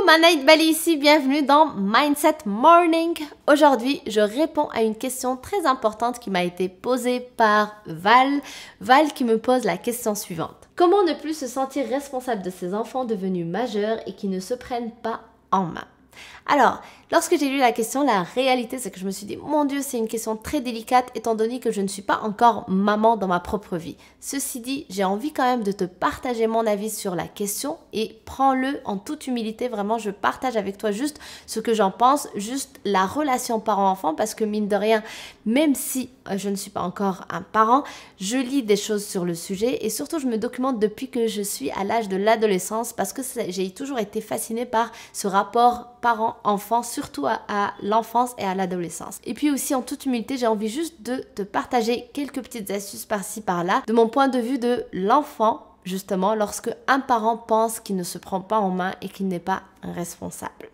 Manaït Bali ici, bienvenue dans Mindset Morning. Aujourd'hui, je réponds à une question très importante qui m'a été posée par Val qui me pose la question suivante. Comment ne plus se sentir responsable de ses enfants devenus majeurs et qui ne se prennent pas en main? Alors, lorsque j'ai lu la question, la réalité c'est que je me suis dit, mon Dieu, c'est une question très délicate étant donné que je ne suis pas encore maman dans ma propre vie. Ceci dit, j'ai envie quand même de te partager mon avis sur la question et prends-le en toute humilité. Vraiment, je partage avec toi juste ce que j'en pense, juste la relation parent-enfant parce que mine de rien, même si je ne suis pas encore un parent, je lis des choses sur le sujet et surtout je me documente depuis que je suis à l'âge de l'adolescence parce que j'ai toujours été fascinée par ce rapport parent-enfant, surtout à l'enfance et à l'adolescence. Et puis aussi en toute humilité, j'ai envie juste de te partager quelques petites astuces par-ci par-là de mon point de vue de l'enfant, justement, lorsque un parent pense qu'il ne se prend pas en main et qu'il n'est pas responsable.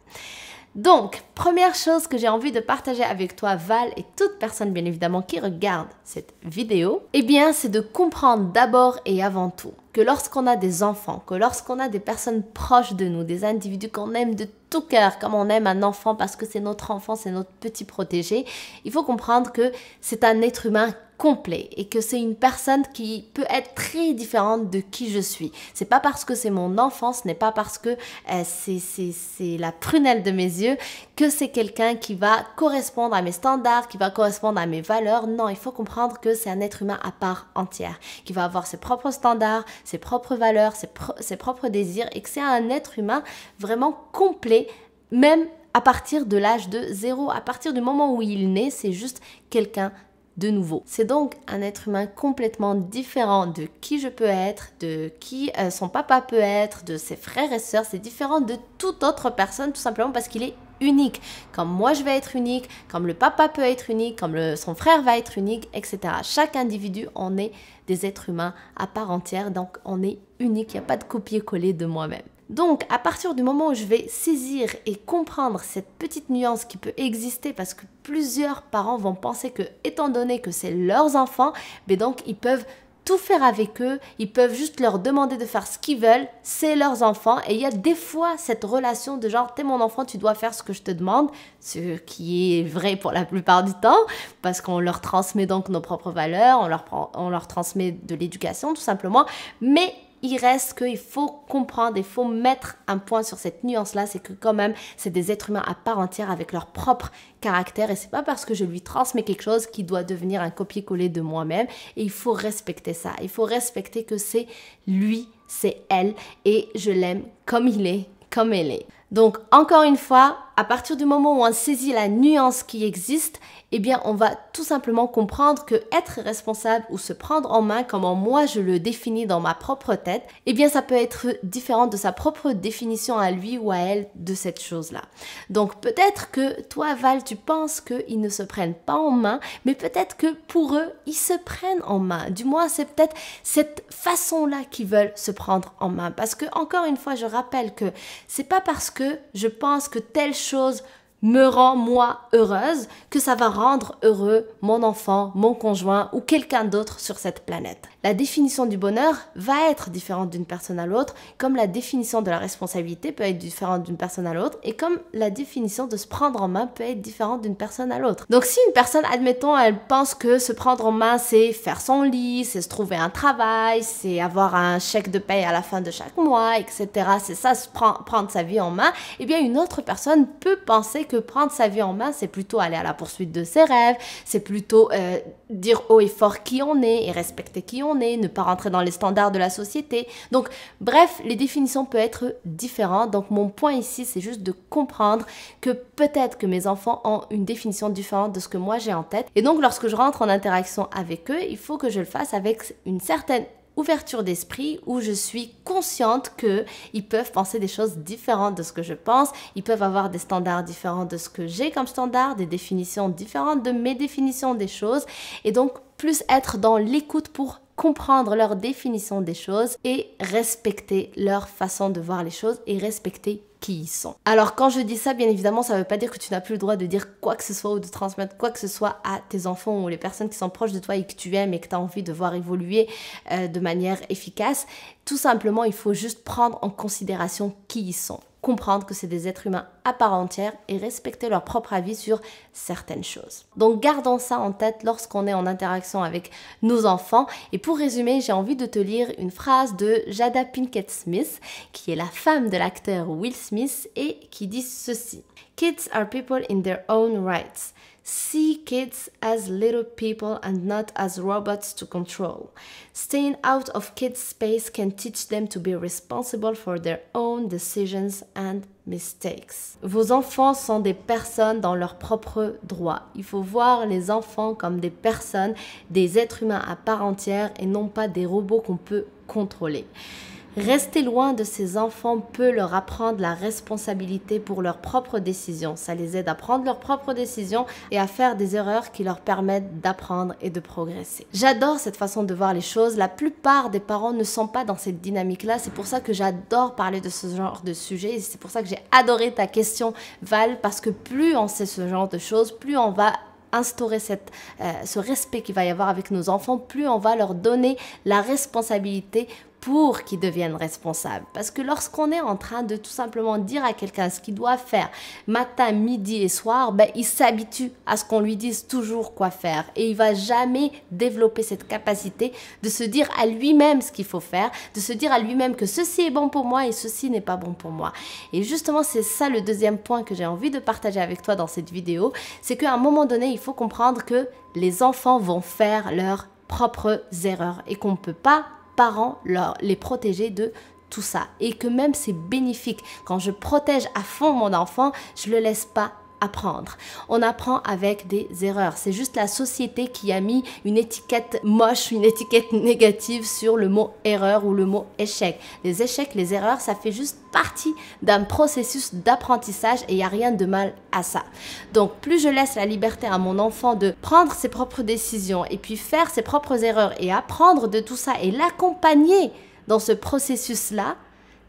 Donc, première chose que j'ai envie de partager avec toi, Val, et toute personne bien évidemment qui regarde cette vidéo, eh bien, c'est de comprendre d'abord et avant tout que lorsqu'on a des enfants, que lorsqu'on a des personnes proches de nous, des individus qu'on aime de tout cœur, comme on aime un enfant parce que c'est notre enfant, c'est notre petit protégé, il faut comprendre que c'est un être humain complet et que c'est une personne qui peut être très différente de qui je suis. C'est pas parce que c'est mon enfant, ce n'est pas parce que c'est la prunelle de mes yeux que c'est quelqu'un qui va correspondre à mes standards, qui va correspondre à mes valeurs. Non, il faut comprendre que c'est un être humain à part entière, qui va avoir ses propres standards, ses propres valeurs, ses propres désirs et que c'est un être humain vraiment complet, même à partir de l'âge de 0, à partir du moment où il naît, c'est juste quelqu'un de nouveau. C'est donc un être humain complètement différent de qui je peux être, de qui son papa peut être, de ses frères et sœurs. C'est différent de toute autre personne tout simplement parce qu'il est unique. Comme moi je vais être unique, comme le papa peut être unique, comme son frère va être unique, etc. Chaque individu, on est des êtres humains à part entière, donc on est unique, il n'y a pas de copier-coller de moi-même. Donc, à partir du moment où je vais saisir et comprendre cette petite nuance qui peut exister parce que plusieurs parents vont penser que, étant donné que c'est leurs enfants, mais donc ils peuvent tout faire avec eux, ils peuvent juste leur demander de faire ce qu'ils veulent, c'est leurs enfants et il y a des fois cette relation de genre t'es mon enfant, tu dois faire ce que je te demande, ce qui est vrai pour la plupart du temps parce qu'on leur transmet donc nos propres valeurs, on leur transmet de l'éducation tout simplement, mais il reste qu'il faut comprendre, il faut mettre un point sur cette nuance-là, c'est que quand même, c'est des êtres humains à part entière avec leur propre caractère et c'est pas parce que je lui transmets quelque chose qui doit devenir un copier-coller de moi-même et il faut respecter ça. Il faut respecter que c'est lui, c'est elle et je l'aime comme il est, comme elle est. Donc, encore une fois, à partir du moment où on saisit la nuance qui existe, eh bien, on va tout simplement comprendre que être responsable ou se prendre en main, comment moi je le définis dans ma propre tête, eh bien, ça peut être différent de sa propre définition à lui ou à elle de cette chose-là. Donc, peut-être que toi, Val, tu penses qu'ils ne se prennent pas en main, mais peut-être que pour eux, ils se prennent en main. Du moins, c'est peut-être cette façon-là qu'ils veulent se prendre en main. Parce que, encore une fois, je rappelle que c'est pas parce que je pense que telle chose me rend moi heureuse que ça va rendre heureux mon enfant, mon conjoint ou quelqu'un d'autre sur cette planète. La définition du bonheur va être différente d'une personne à l'autre, comme la définition de la responsabilité peut être différente d'une personne à l'autre et comme la définition de se prendre en main peut être différente d'une personne à l'autre. Donc si une personne, admettons, elle pense que se prendre en main c'est faire son lit, c'est se trouver un travail, c'est avoir un chèque de paye à la fin de chaque mois, etc. C'est ça, prendre sa vie en main, eh bien une autre personne peut penser que prendre sa vie en main, c'est plutôt aller à la poursuite de ses rêves, c'est plutôt dire haut et fort qui on est et respecter qui on est, ne pas rentrer dans les standards de la société. Donc, bref, les définitions peuvent être différentes. Donc, mon point ici, c'est juste de comprendre que peut-être que mes enfants ont une définition différente de ce que moi j'ai en tête. Et donc, lorsque je rentre en interaction avec eux, il faut que je le fasse avec une certaine ouverture d'esprit où je suis consciente qu'ils peuvent penser des choses différentes de ce que je pense, ils peuvent avoir des standards différents de ce que j'ai comme standard, des définitions différentes de mes définitions des choses et donc plus être dans l'écoute pour comprendre leur définition des choses et respecter leur façon de voir les choses et respecter qui ils sont. Alors quand je dis ça, bien évidemment, ça ne veut pas dire que tu n'as plus le droit de dire quoi que ce soit ou de transmettre quoi que ce soit à tes enfants ou les personnes qui sont proches de toi et que tu aimes et que tu as envie de voir évoluer de manière efficace. Tout simplement, il faut juste prendre en considération qui ils sont. comprendre que c'est des êtres humains à part entière et respecter leur propre avis sur certaines choses. Donc gardons ça en tête lorsqu'on est en interaction avec nos enfants. Et pour résumer, j'ai envie de te lire une phrase de Jada Pinkett Smith, qui est la femme de l'acteur Will Smith et qui dit ceci. Kids are people in their own rights. See kids as little people and not as robots to control. Staying out of kids' space can teach them to be responsible for their own decisions and mistakes. Vos enfants sont des personnes dans leur propre droit. Il faut voir les enfants comme des personnes, des êtres humains à part entière et non pas des robots qu'on peut contrôler. Rester loin de ces enfants peut leur apprendre la responsabilité pour leurs propres décisions. Ça les aide à prendre leurs propres décisions et à faire des erreurs qui leur permettent d'apprendre et de progresser. J'adore cette façon de voir les choses. La plupart des parents ne sont pas dans cette dynamique-là. C'est pour ça que j'adore parler de ce genre de sujet. Et c'est pour ça que j'ai adoré ta question, Val, parce que plus on sait ce genre de choses, plus on va instaurer ce respect qu'il va y avoir avec nos enfants, plus on va leur donner la responsabilité pour qu'ils deviennent responsables. Parce que lorsqu'on est en train de tout simplement dire à quelqu'un ce qu'il doit faire matin, midi et soir, ben, il s'habitue à ce qu'on lui dise toujours quoi faire. Et il va jamais développer cette capacité de se dire à lui-même ce qu'il faut faire, de se dire à lui-même que ceci est bon pour moi et ceci n'est pas bon pour moi. Et justement, c'est ça le deuxième point que j'ai envie de partager avec toi dans cette vidéo, c'est qu'à un moment donné, il faut comprendre que les enfants vont faire leurs propres erreurs et qu'on ne peut pas parents les protéger de tout ça et que même c'est bénéfique. Quand je protège à fond mon enfant, je le laisse pas apprendre. On apprend avec des erreurs. C'est juste la société qui a mis une étiquette moche, une étiquette négative sur le mot erreur ou le mot échec. Les échecs, les erreurs, ça fait juste partie d'un processus d'apprentissage et il n'y a rien de mal à ça. Donc plus je laisse la liberté à mon enfant de prendre ses propres décisions et puis faire ses propres erreurs et apprendre de tout ça et l'accompagner dans ce processus-là.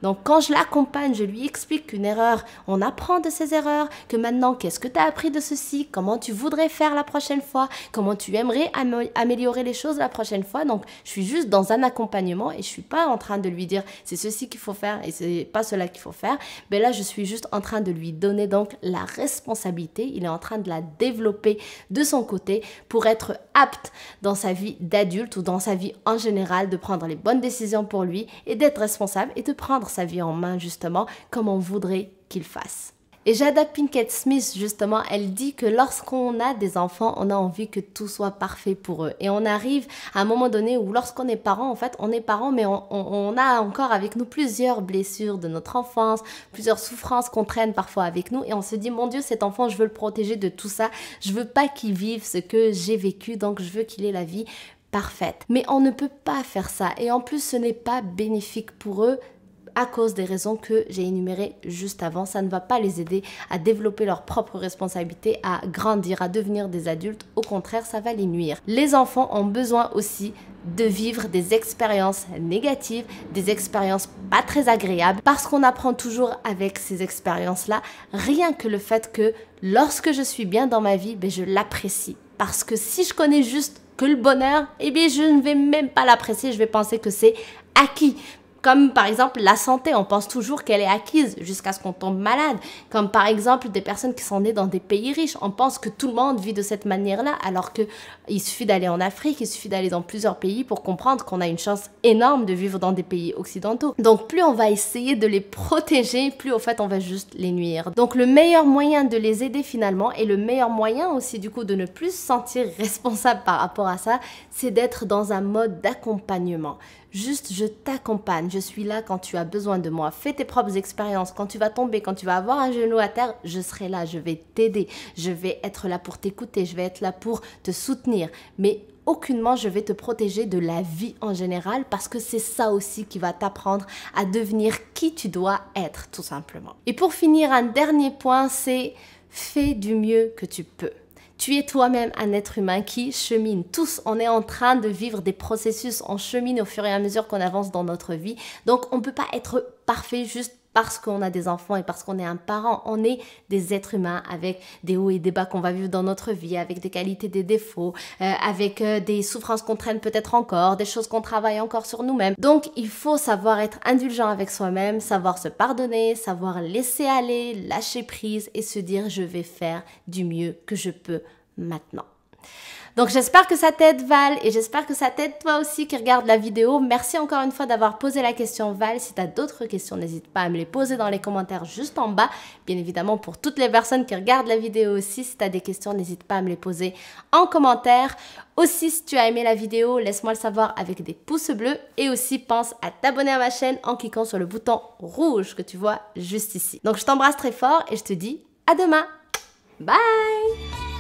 Donc quand je l'accompagne, je lui explique qu'une erreur, on apprend de ses erreurs, que maintenant, qu'est-ce que tu as appris de ceci, comment tu voudrais faire la prochaine fois, comment tu aimerais améliorer les choses la prochaine fois. Donc je suis juste dans un accompagnement et je suis pas en train de lui dire c'est ceci qu'il faut faire et c'est pas cela qu'il faut faire. Mais là, je suis juste en train de lui donner donc la responsabilité. Il est en train de la développer de son côté pour être apte dans sa vie d'adulte ou dans sa vie en général, de prendre les bonnes décisions pour lui et d'être responsable et de prendre sa vie en main justement comme on voudrait qu'il fasse. Et Jada Pinkett Smith justement, elle dit que lorsqu'on a des enfants, on a envie que tout soit parfait pour eux. Et on arrive à un moment donné où lorsqu'on est parent, en fait, on est parent, mais on a encore avec nous plusieurs blessures de notre enfance, plusieurs souffrances qu'on traîne parfois avec nous. Et on se dit, mon Dieu, cet enfant, je veux le protéger de tout ça. Je veux pas qu'il vive ce que j'ai vécu, donc je veux qu'il ait la vie parfaite. Mais on ne peut pas faire ça. Et en plus, ce n'est pas bénéfique pour eux, à cause des raisons que j'ai énumérées juste avant. Ça ne va pas les aider à développer leur propre responsabilité, à grandir, à devenir des adultes. Au contraire, ça va les nuire. Les enfants ont besoin aussi de vivre des expériences négatives, des expériences pas très agréables, parce qu'on apprend toujours avec ces expériences-là. Rien que le fait que lorsque je suis bien dans ma vie, ben, je l'apprécie. Parce que si je connais juste que le bonheur, eh bien, je ne vais même pas l'apprécier, je vais penser que c'est acquis. Comme par exemple la santé, on pense toujours qu'elle est acquise jusqu'à ce qu'on tombe malade. Comme par exemple des personnes qui sont nées dans des pays riches, on pense que tout le monde vit de cette manière-là, alors qu'il suffit d'aller en Afrique, il suffit d'aller dans plusieurs pays pour comprendre qu'on a une chance énorme de vivre dans des pays occidentaux. Donc plus on va essayer de les protéger, plus au fait on va juste les nuire. Donc le meilleur moyen de les aider finalement, et le meilleur moyen aussi du coup de ne plus se sentir responsable par rapport à ça, c'est d'être dans un mode d'accompagnement. Juste, je t'accompagne, je suis là quand tu as besoin de moi. Fais tes propres expériences. Quand tu vas tomber, quand tu vas avoir un genou à terre, je serai là, je vais t'aider. Je vais être là pour t'écouter, je vais être là pour te soutenir. Mais aucunement, je vais te protéger de la vie en général parce que c'est ça aussi qui va t'apprendre à devenir qui tu dois être, tout simplement. Et pour finir, un dernier point, c'est fais du mieux que tu peux. Tu es toi-même un être humain qui chemine. Tous, on est en train de vivre des processus, on chemine au fur et à mesure qu'on avance dans notre vie. Donc, on ne peut pas être parfait juste parce qu'on a des enfants et parce qu'on est un parent. On est des êtres humains avec des hauts et des bas qu'on va vivre dans notre vie, avec des qualités, des défauts, avec des souffrances qu'on traîne peut-être encore, des choses qu'on travaille encore sur nous-mêmes. Donc, il faut savoir être indulgent avec soi-même, savoir se pardonner, savoir laisser aller, lâcher prise et se dire « je vais faire du mieux que je peux maintenant ». Donc j'espère que ça t'aide Val et j'espère que ça t'aide toi aussi qui regarde la vidéo. Merci encore une fois d'avoir posé la question Val. Si tu as d'autres questions, n'hésite pas à me les poser dans les commentaires juste en bas. Bien évidemment pour toutes les personnes qui regardent la vidéo aussi, si tu as des questions, n'hésite pas à me les poser en commentaire. Aussi, si tu as aimé la vidéo, laisse-moi le savoir avec des pouces bleus et aussi pense à t'abonner à ma chaîne en cliquant sur le bouton rouge que tu vois juste ici. Donc je t'embrasse très fort et je te dis à demain. Bye!